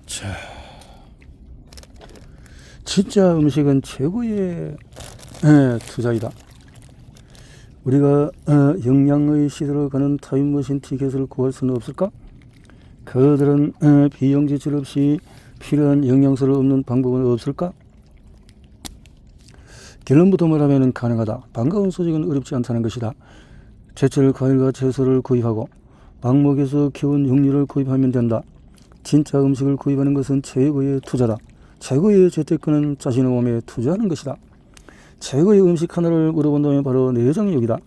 자, 진짜 음식은 최고의 투자이다. 우리가 영양의 시대로 가는 타임머신 티켓을 구할 수는 없을까? 그들은 비용 지출 없이 필요한 영양소를 얻는 방법은 없을까? 결론부터 말하면 가능하다. 반가운 소식은 어렵지 않다는 것이다. 제철 과일과 채소를 구입하고 방목에서 키운 육류를 구입하면 된다. 진짜 음식을 구입하는 것은 최고의 투자다. 최고의 재테크는 자신의 몸에 투자하는 것이다. 최고의 음식 하나를 물어본다면 바로 내장육이다.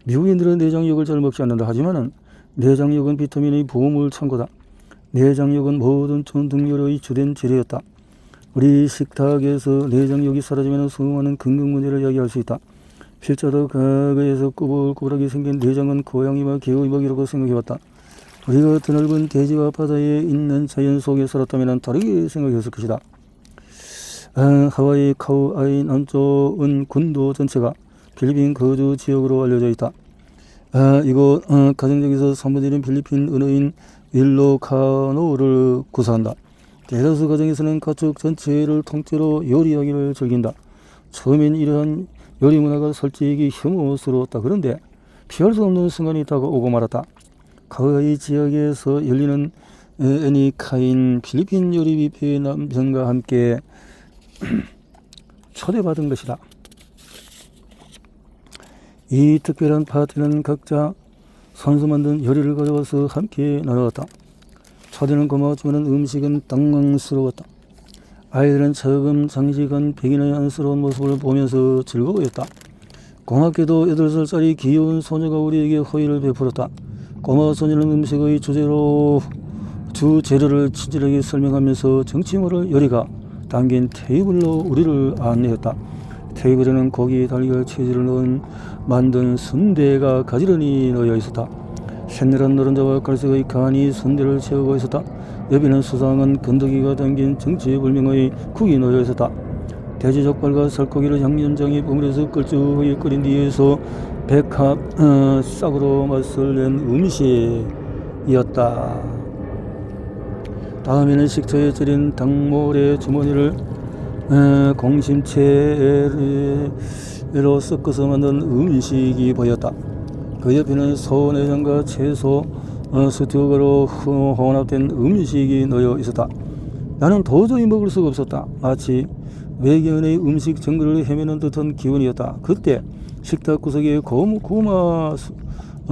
미국인들은 내장육을 잘 먹지 않는다. 하지만 내장육은 비타민의 보물 창고다. 내장육은 모든 전등요리의 주된 재료였다. 우리 식탁에서 내장육이 사라지면 수많은 건강 문제를 야기할 수 있다. 필자도 과거에서 꾸불꾸불하게 생긴 내장은 고양이와 개의 먹이라고 생각해왔다. 우리가 드넓은 대지와 바다에 있는 자연 속에 살았다면 다르게 생각했을 것이다. 하와이 카우아이 남쪽은 군도 전체가 필리핀 거주 지역으로 알려져 있다. 이곳 가정적에서 3분의 1은 필리핀 은어인 일로카노를 구사한다. 대다수 가정에서는 가축 전체를 통째로 요리하기를 즐긴다. 처음엔 이러한 요리 문화가 솔직히 혐오스러웠다. 그런데 피할 수 없는 순간이 다가오고 말았다. 카우아이 지역에서 열리는 애니카인 필리핀 요리 뷔페 남편과 함께 초대받은 것이다. 이 특별한 파티는 각자 손수 만든 요리를 가져와서 함께 나누었다. 초대는 고마웠지만 음식은 당황스러웠다. 아이들은 처음 장식한 백인의 안쓰러운 모습을 보면서 즐거워했다. 고맙게도 8살짜리 귀여운 소녀가 우리에게 호의를 베풀었다. 꼬마 소녀는 음식의 주재료를 친절하게 설명하면서 정치물을 요리가 담긴 테이블로 우리를 안내했다. 테이블에는 고기, 달걀, 치즈를 넣은 만든 순대가 가지런히 놓여 있었다. 샛노란 노른자와 갈색의 간이 순대를 채우고 있었다. 옆에는 수상한 건더기가 담긴 정체불명의 국이 놓여 있었다. 돼지족발과 살코기를 양념장에 버무려서 걸쭉하게 끓인 뒤에서 백합 싹으로 맛을 낸 음식이었다. 다음에는 식초에 절인 닭모래 주머니를 공심채로 섞어서 만든 음식이 보였다. 그 옆에는 소 내장과 채소 스튜가로 혼합된 음식이 놓여 있었다. 나는 도저히 먹을 수가 없었다. 마치 외계인의 음식 정글을 헤매는 듯한 기분이었다. 그때 식탁 구석에 고구마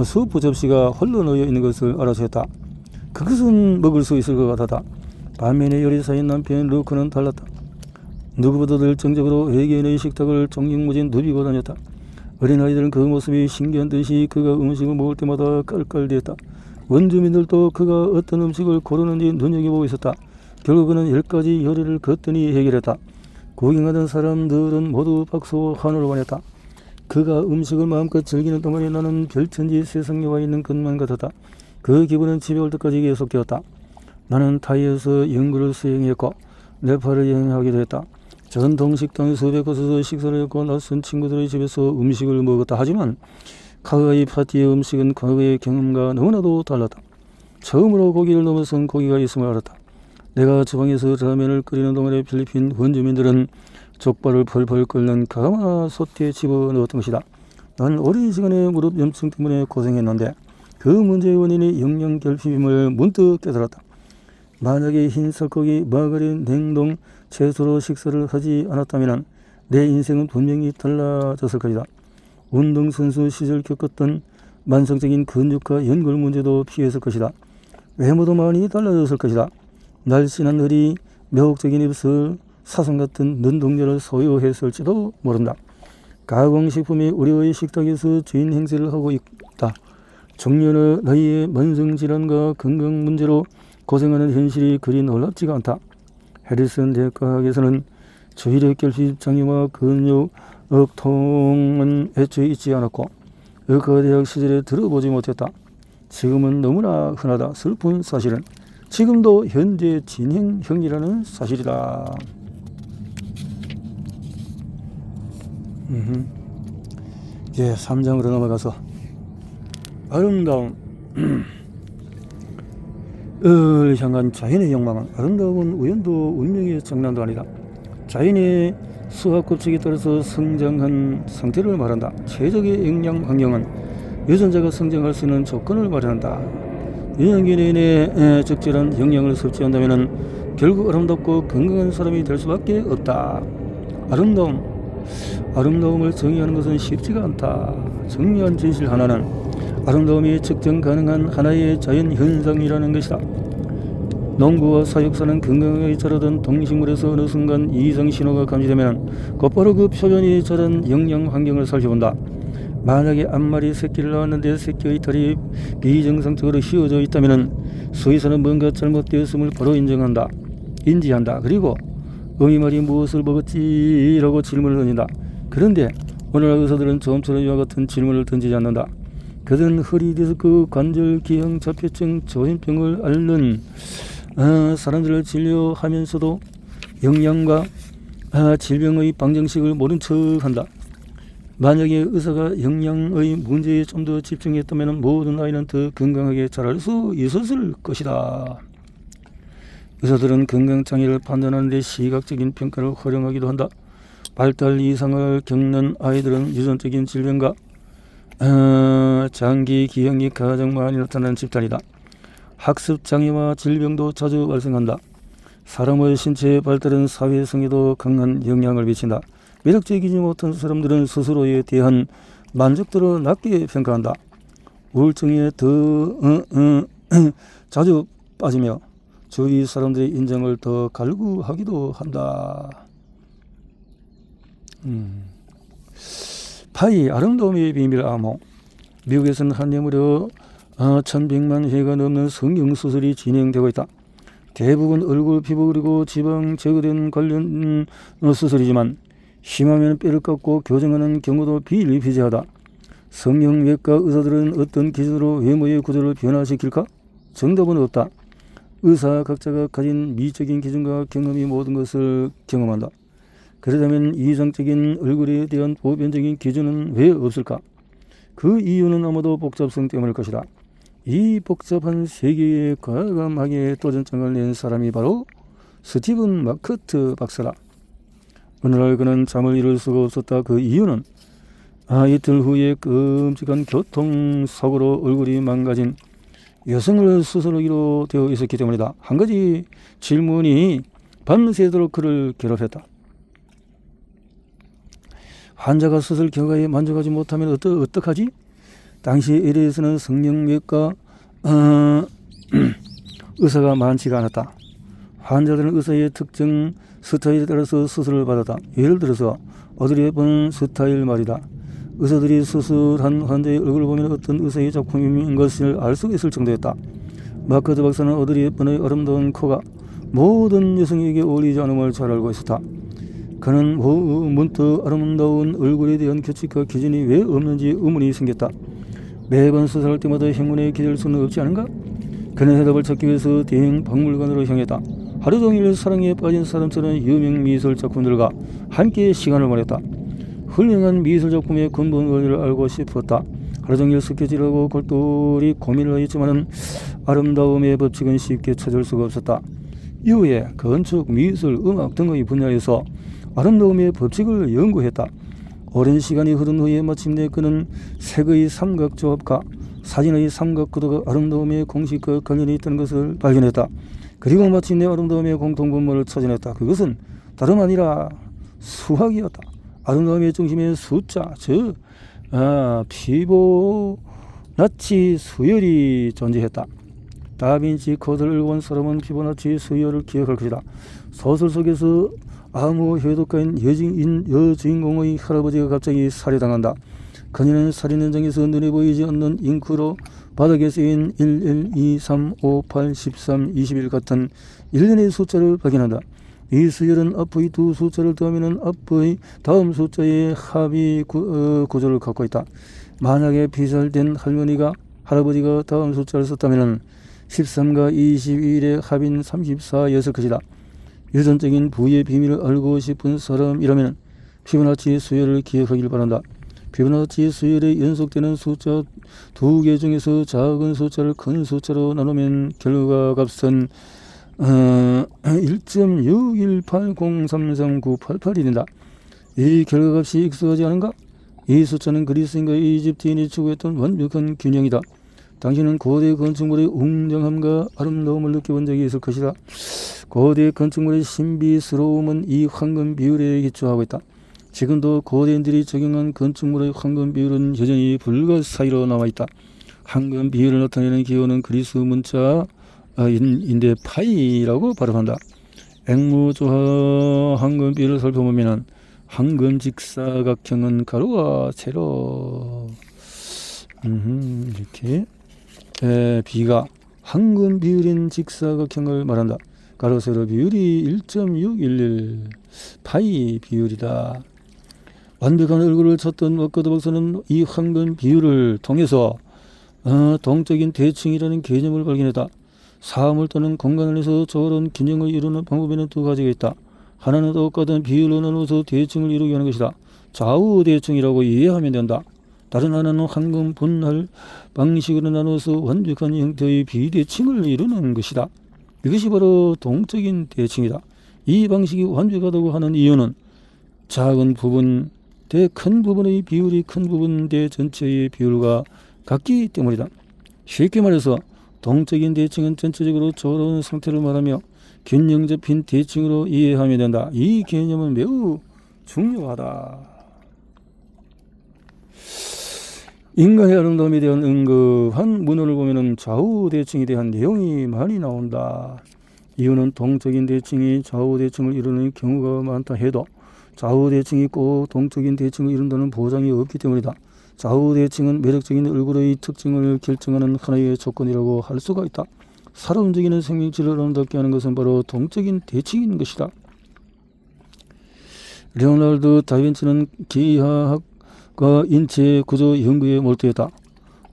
수프 접시가 홀로 놓여 있는 것을 알아챘다. 그것은 먹을 수 있을 것 같았다. 반면에 요리사인 남편 루크는 달랐다. 누구보다도 열정적으로 외계인의 식탁을 종횡무진 누비고 다녔다. 어린아이들은 그 모습이 신기한 듯이 그가 음식을 먹을 때마다 깔깔대었다. 원주민들도 그가 어떤 음식을 고르는지 눈여겨보고 있었다. 결국 그는 10가지 요리를 거뜬히 해결했다. 구경하던 사람들은 모두 박수와 환호를 보냈다. 그가 음식을 마음껏 즐기는 동안에 나는 별천지 세상에 와 있는 것만 같았다. 그 기분은 집에 올 때까지 계속되었다. 나는 타이에서 연구를 수행했고 네팔을 여행하기도 했다. 전통식당 수백 곳에서 식사를 했고 낯선 친구들의 집에서 음식을 먹었다. 하지만 카우아이 파티의 음식은 과거의 경험과 너무나도 달랐다. 처음으로 고기를 넘어선 고기가 있음을 알았다. 내가 주방에서 라면을 끓이는 동안에 필리핀 원주민들은 족발을 펄펄 끓는 가마솥에 집어넣었던 것이다. 난 오랜 시간에 무릎 염증 때문에 고생했는데 그 문제의 원인이 영양 결핍임을 문득 깨달았다. 만약에 흰 살코기, 마가린, 냉동, 채소로 식사를 하지 않았다면 내 인생은 분명히 달라졌을 것이다. 운동선수 시절 겪었던 만성적인 근육과 연골 문제도 피했을 것이다. 외모도 많이 달라졌을 것이다. 날씬한 허리, 매혹적인 입술, 사슴 같은 눈동자를 소유했을지도 모른다. 가공식품이 우리의 식탁에서 주인 행세를 하고 있다. 중년의 나이에 만성질환과 건강 문제로 고생하는 현실이 그리 놀랍지가 않다. 해리슨 대학에서는 주의력 결핍 장애와 근육 억통은 애초에 있지 않았고 의과대학 시절에 들어보지 못했다. 지금은 너무나 흔하다. 슬픈 사실은 지금도 현재 진행형이라는 사실이다. 이제 3장으로 넘어가서 아름다운 향한 자연의 욕망은 아름다운 우연도 운명의 장난도 아니다. 자연의 수학법칙에 따라서 성장한 상태를 말한다. 최적의 영양 환경은 유전자가 성장할 수 있는 조건을 마련한다. 유년기 내내 적절한 영양을 섭취한다면 결국 아름답고 건강한 사람이 될 수밖에 없다. 아름다움을 정의하는 것은 쉽지가 않다. 정리한 진실 하나는 아름다움이 측정 가능한 하나의 자연현상이라는 것이다. 농부와 사육사는 건강하게 자라던 동식물에서 어느 순간 이상 신호가 감지되면 곧바로 그 표면이 자란 영양 환경을 살펴본다. 만약에 한 마리 새끼를 낳았는데 새끼의 털이 비정상적으로 휘어져 있다면 수의사는 뭔가 잘못되었음을 바로 인지한다. 그리고 어미 말이 무엇을 먹었지라고 질문을 던진다. 그런데 오늘날 의사들은 좀처럼 이와 같은 질문을 던지지 않는다. 그들은 허리 디스크, 관절 기형 자폐증, 조현병을 앓는 사람들을 진료하면서도 영양과 질병의 방정식을 모른 척한다. 만약에 의사가 영양의 문제에 좀 더 집중했다면 모든 아이는 더 건강하게 자랄 수 있었을 것이다. 의사들은 건강장애를 판단하는 데 시각적인 평가를 활용하기도 한다. 발달 이상을 겪는 아이들은 유전적인 질병과 장기 기형이 가장 많이 나타나는 집단이다. 학습장애와 질병도 자주 발생한다. 사람의 신체의 발달은 사회성에도 강한 영향을 미친다. 매력적이지 못한 사람들은 스스로에 대한 만족도를 낮게 평가한다. 우울증에 더 자주 빠지며 주위 사람들의 인정을 더 갈구하기도 한다. 파이 아름다움의 비밀 암호. 미국에서는 한 해 무려 1100만 회가 넘는 성형수술이 진행되고 있다. 대부분 얼굴, 피부 그리고 지방 제거된 관련 수술이지만 심하면 뼈를 깎고 교정하는 경우도 비일비재하다. 성형외과 의사들은 어떤 기준으로 외모의 구조를 변화시킬까? 정답은 없다. 의사 각자가 가진 미적인 기준과 경험이 모든 것을 경험한다. 그러자면 이상적인 얼굴에 대한 보편적인 기준은 왜 없을까? 그 이유는 아마도 복잡성 때문일 것이다. 이 복잡한 세계에 과감하게 도전장을 낸 사람이 바로 스티븐 마커트 박사다. 어느 날 그는 잠을 이룰 수가 없었다. 그 이유는 이틀 후에 끔찍한 교통사고로 얼굴이 망가진 여성을 수술하기로 되어 있었기 때문이다. 한 가지 질문이 밤새도록 그를 괴롭혔다. 환자가 수술 결과에 만족하지 못하면 어떡하지? 당시 LA에서는 성형외과 의사가 많지가 않았다. 환자들은 의사의 특정 스타일에 따라서 수술을 받았다. 예를 들어서 어드리 헵번 스타일 말이다. 의사들이 수술한 환자의 얼굴을 보면 어떤 의사의 작품인 것을 알 수 있을 정도였다. 마커트 박사는 어드리 헵번의 아름다운 코가 모든 여성에게 어울리지 않음을 잘 알고 있었다. 그는 문득 아름다운 얼굴에 대한 규칙과 기준이 왜 없는지 의문이 생겼다. 매번 수술할 때마다 행운에 기댈 수는 없지 않은가? 그는 해답을 찾기 위해서 대형 박물관으로 향했다. 하루 종일 사랑에 빠진 사람처럼 유명 미술 작품들과 함께 시간을 보냈다. 훌륭한 미술 작품의 근본 원리를 알고 싶었다. 하루 종일 스케치하고 골똘히 고민을 했지만 아름다움의 법칙은 쉽게 찾을 수가 없었다. 이후에 건축, 미술, 음악 등의 분야에서 아름다움의 법칙을 연구했다. 오랜 시간이 흐른 후에 마침내 그는 색의 삼각조합과 사진의 삼각구도가 아름다움의 공식과 관련이 있다는 것을 발견했다. 그리고 마침내 아름다움의 공통분모를 찾아냈다. 그것은 다름 아니라 수학이었다. 아름다움의 중심에 숫자, 즉 피보나치 수열이 존재했다. 다빈치 코드를 읽어본 사람은 피보나치 수열을 기억할 것이다. 소설 속에서 아무 해독가인 여주인공의 할아버지가 갑자기 살해당한다. 그녀는 살인 현장에서 눈에 보이지 않는 잉크로 바닥에 쓰인 1, 2, 3, 5, 8, 13, 21 같은 일련의 숫자를 발견한다. 이 수열은 앞의 두 숫자를 더하면 앞의 다음 숫자의 합의 구조를 갖고 있다. 만약에 피살된 할아버지가 다음 숫자를 썼다면 13과 21의 합인 34였을 것이다. 유전적인 부의 비밀을 알고 싶은 사람이라면 피보나치 수열을 기억하길 바란다. 피보나치 수열에 연속되는 숫자 두 개 중에서 작은 숫자를 큰 숫자로 나누면 결과값은 1.618033988이 된다. 이 결과값이 익숙하지 않은가? 이 숫자는 그리스인과 이집트인이 추구했던 완벽한 균형이다. 당신은 고대 건축물의 웅장함과 아름다움을 느껴본 적이 있을 것이다. 고대 건축물의 신비스러움은 이 황금 비율에 기초하고 있다. 지금도 고대인들이 적용한 건축물의 황금 비율은 여전히 불가사의로 남아있다. 황금 비율을 나타내는 기호는 그리스 문자 인데 파이라고 발음한다. 앵무조화 황금 비율을 살펴보면 황금 직사각형은 가로와 세로 이렇게 B가 황금 비율인 직사각형을 말한다. 가로 세로 비율이 1.611 파이 비율이다. 완벽한 얼굴을 찾던 워커드 박사는 이 황금 비율을 통해서 동적인 대칭이라는 개념을 발견했다. 사물 또는 공간 안에서 저런 균형을 이루는 방법에는 두 가지가 있다. 하나는 똑같은 비율로 나누어서 대칭을 이루게 하는 것이다. 좌우 대칭이라고 이해하면 된다. 다른 하나는 황금 분할 방식으로 나누어서 완벽한 형태의 비대칭을 이루는 것이다. 이것이 바로 동적인 대칭이다. 이 방식이 완벽하다고 하는 이유는 작은 부분 대 큰 부분의 비율이 큰 부분 대 전체의 비율과 같기 때문이다. 쉽게 말해서 동적인 대칭은 전체적으로 저런 상태를 말하며 균형 잡힌 대칭으로 이해하면 된다. 이 개념은 매우 중요하다. 인간의 아름다움에 대한 은급한 문헌을 보면 좌우 대칭에 대한 내용이 많이 나온다. 이유는 동적인 대칭이 좌우 대칭을 이루는 경우가 많다 해도 좌우 대칭이 꼭 동적인 대칭을 이룬다는 보장이 없기 때문이다. 좌우 대칭은 매력적인 얼굴의 특징을 결정하는 하나의 조건이라고 할 수가 있다. 살아 움직이는 생명체를 아름답게 하는 것은 바로 동적인 대칭인 것이다. 레오나르도 다빈치는 기하학과 인체 구조 연구에 몰두했다.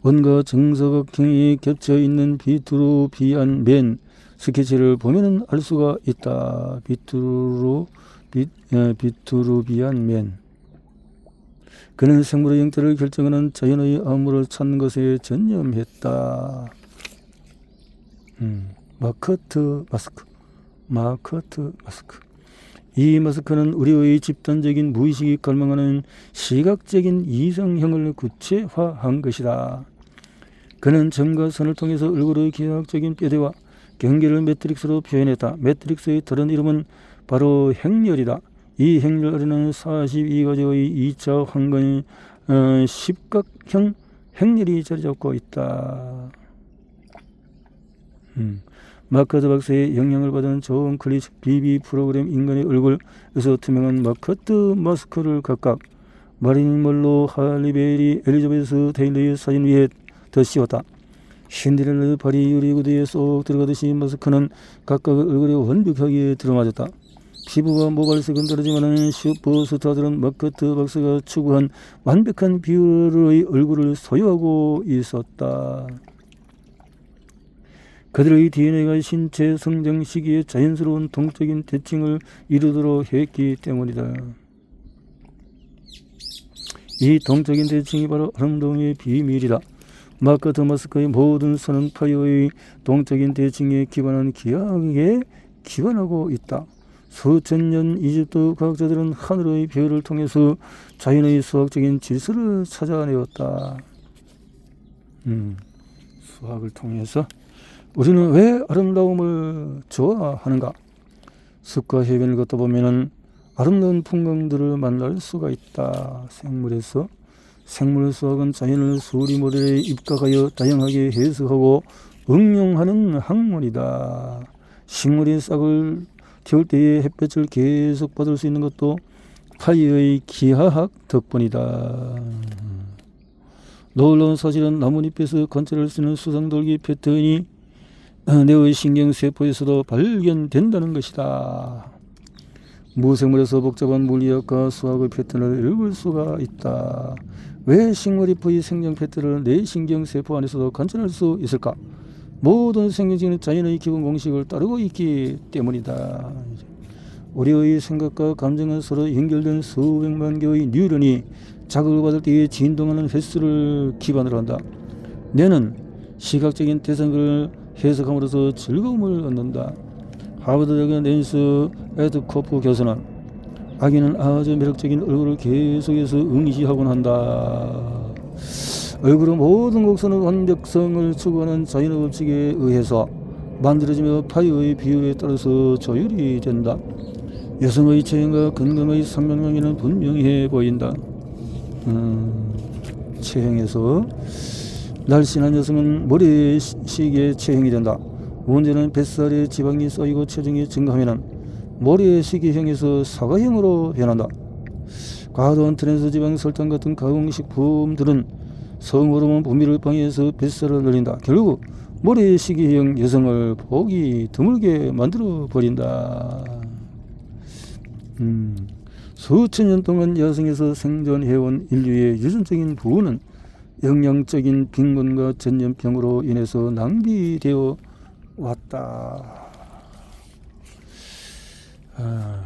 원과 정사각형이 겹쳐 있는 비트루비안 맨 스케치를 보면 알 수가 있다. 비트루비안 맨. 그는 생물의 형태를 결정하는 자연의 암호를 찾는 것에 전념했다. 마커트 마스크. 이 마스크는 우리의 집단적인 무의식이 갈망하는 시각적인 이상형을 구체화한 것이다. 그는 점과 선을 통해서 얼굴의 기하학적인 뼈대와 경계를 매트릭스로 표현했다. 매트릭스의 다른 이름은 바로 행렬이다. 이 행렬 아래는 42가지의 2차 황금 십각형 행렬이 자리 잡고 있다. 마커트 박사의 영향을 받은 존 클리치 BB 프로그램 인간의 얼굴에서 투명한 마커트 마스크를 각각 마릴린 먼로, 할리베리, 엘리자베스 테일러의 사진 위에 더 씌웠다. 신데렐라 파리 유리구두에 쏙 들어가듯이 마스크는 각각 얼굴에 완벽하게 들어맞았다. 피부가 모발색은 다르지만 슈퍼스타들은 마커트 박사가 추구한 완벽한 비율의 얼굴을 소유하고 있었다. 그들의 DNA가 신체 성장 시기에 자연스러운 동적인 대칭을 이루도록 했기 때문이다. 이 동적인 대칭이 바로 아름다움의 비밀이다. 마커트 마스크의 모든 선은 파이어의 동적인 대칭에 기반한 기하학에 기반하고 있다. 수천 년 이집트 과학자들은 하늘의 별을 통해서 자연의 수학적인 질서를 찾아내었다. 수학을 통해서 우리는 왜 아름다움을 좋아하는가? 숲과 해변을 걷다 보면 아름다운 풍광들을 만날 수가 있다. 생물에서 생물 수학은 자연을 수리 모델에 입각하여 다양하게 해석하고 응용하는 학문이다. 식물이 싹을 틔울 때에 햇볕을 계속 받을 수 있는 것도 파이어의 기하학 덕분이다. 놀라운 사실은 나뭇잎에서 관찰할 수 있는 수상돌기 패턴이 뇌의 신경세포에서도 발견된다는 것이다. 무생물에서 복잡한 물리학과 수학의 패턴을 읽을 수가 있다. 왜 식물잎의 생장 패턴을 뇌 신경세포 안에서도 관찰할 수 있을까? 모든 생명체는 자연의 기본 공식을 따르고 있기 때문이다. 우리의 생각과 감정은 서로 연결된 수백만 개의 뉴런이 자극을 받을 때에 진동하는 횟수를 기반으로 한다. 뇌는 시각적인 대상을 해석함으로써 즐거움을 얻는다. 하버드대학의 낸스 에드코프 교수는 아기는 아주 매력적인 얼굴을 계속해서 응시하곤 한다. 얼굴의 모든 곡선은 완벽성을 추구하는 자연의 법칙에 의해서 만들어지며 파이의 비율에 따라서 조율이 된다. 여성의 체형과 건강의 상관관계는 분명해 보인다. 체형에서 날씬한 여성은 모래시계 체형이 된다. 문제는 뱃살에 지방이 쌓이고 체중이 증가하면 모래시계형에서 사과형으로 변한다. 과도한 트랜스 지방, 설탕 같은 가공식품들은 성호르몬 분비를 방해해서 뱃살을 늘린다. 결국 모래시계형 여성을 보기 드물게 만들어 버린다. 수천 년 동안 야생에서 생존해온 인류의 유전적인 부분은 영양적인 빈곤과 전염병으로 인해서 낭비되어 왔다.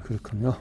그렇군요.